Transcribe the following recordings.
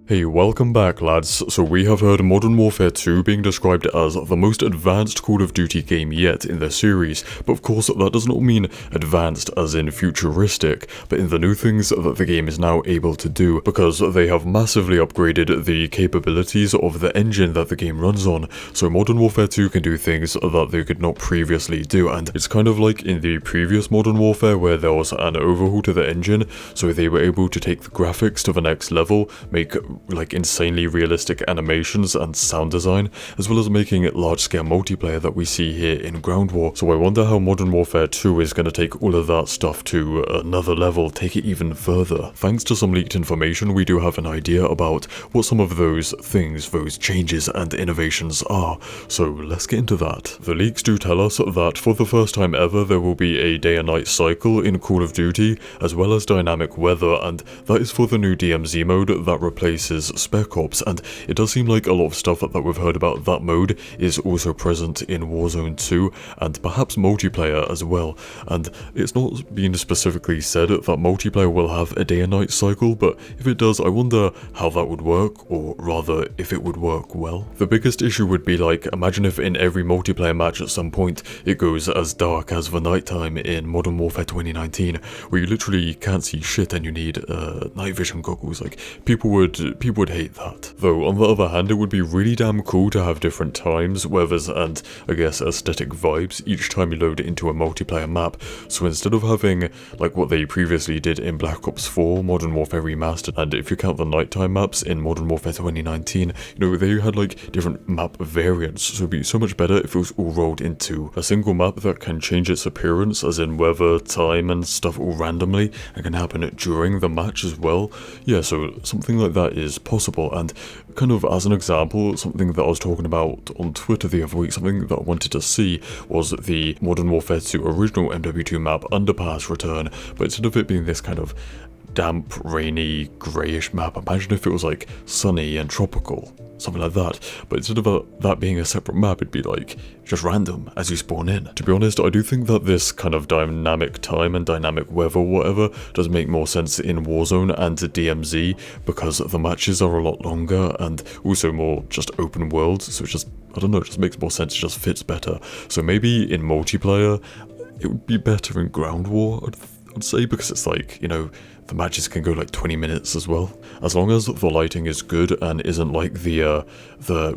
Hey, welcome back lads. So we have heard Modern Warfare 2 being described as the most advanced Call of Duty game yet in the series, but of course that does not mean advanced as in futuristic, but in the new things that the game is now able to do, because they have massively upgraded the capabilities of the engine that the game runs on. So Modern Warfare 2 can do things that they could not previously do, and it's kind of like in the previous Modern Warfare where there was an overhaul to the engine, so they were able to take the graphics to the next level, make like insanely realistic animations and sound design, as well as making it large-scale multiplayer that we see here in Ground War. So I wonder how Modern Warfare 2 is going to take all of that stuff to another level, take it even further. Thanks to some leaked information, we do have an idea about what some of those things, those changes and innovations are, so let's get into that. The leaks do tell us that for the first time ever there will be a day and night cycle in Call of Duty, as well as dynamic weather, and that is for the new DMZ mode that replaces Spec Ops, and it does seem like a lot of stuff that we've heard about that mode is also present in Warzone 2, and perhaps multiplayer as well. And it's not been specifically said that multiplayer will have a day and night cycle, but if it does, I wonder how that would work, or rather if it would work well. The biggest issue would be, like, imagine if in every multiplayer match at some point it goes as dark as the nighttime in Modern Warfare 2019, where you literally can't see shit and you need night vision goggles. Like, people would hate that. Though on the other hand, it would be really damn cool to have different times, weathers, and I guess aesthetic vibes each time you load it into a multiplayer map. So instead of having like what they previously did in Black Ops 4 Modern Warfare Remastered, and if you count the nighttime maps in Modern Warfare 2019, they had like different map variants, so it'd be so much better if it was all rolled into a single map that can change its appearance, as in weather, time, and stuff all randomly, and can happen during the match as well. Yeah, so something like that is possible. And kind of as an example, something that I was talking about on Twitter the other week, something that I wanted to see was the Modern Warfare 2 original MW2 map Underpass return, but instead of it being this kind of damp, rainy, greyish map, imagine if it was like sunny and tropical, something like that. But instead of that being a separate map, it'd be like just random as you spawn in. To be honest, I do think that this kind of dynamic time and dynamic weather, whatever, does make more sense in Warzone and DMZ, because the matches are a lot longer and also more just open world, so it just, I don't know, it just makes more sense, it just fits better. So maybe in multiplayer it would be better in Ground War, I'd say, because it's like, the matches can go like 20 minutes as well. As long as the lighting is good and isn't like the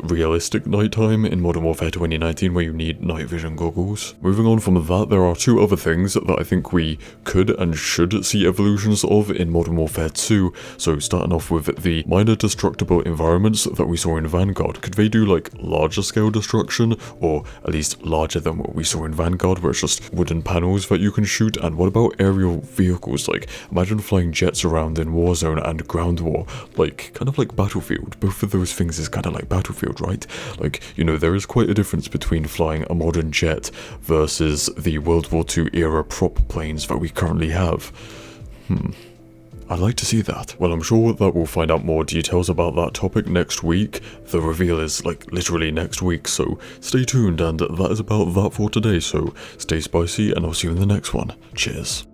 realistic nighttime in Modern Warfare 2019 where you need night vision goggles. Moving on from that, there are two other things that I think we could and should see evolutions of in Modern Warfare 2. So starting off with the minor destructible environments that we saw in Vanguard. Could they do like larger scale destruction, or at least larger than what we saw in Vanguard, where it's just wooden panels that you can shoot? And what about aerial vehicles? Like, imagine flying jets around in Warzone and Ground War, like kind of like Battlefield. Both of those things is kind of like Battlefield, right? Like, there is quite a difference between flying a modern jet versus the World War II era prop planes that we currently have. I'd like to see that. Well, I'm sure that we'll find out more details about that topic next week. The reveal is like literally next week, so stay tuned, and that is about that for today. So stay spicy, and I'll see you in the next one. Cheers.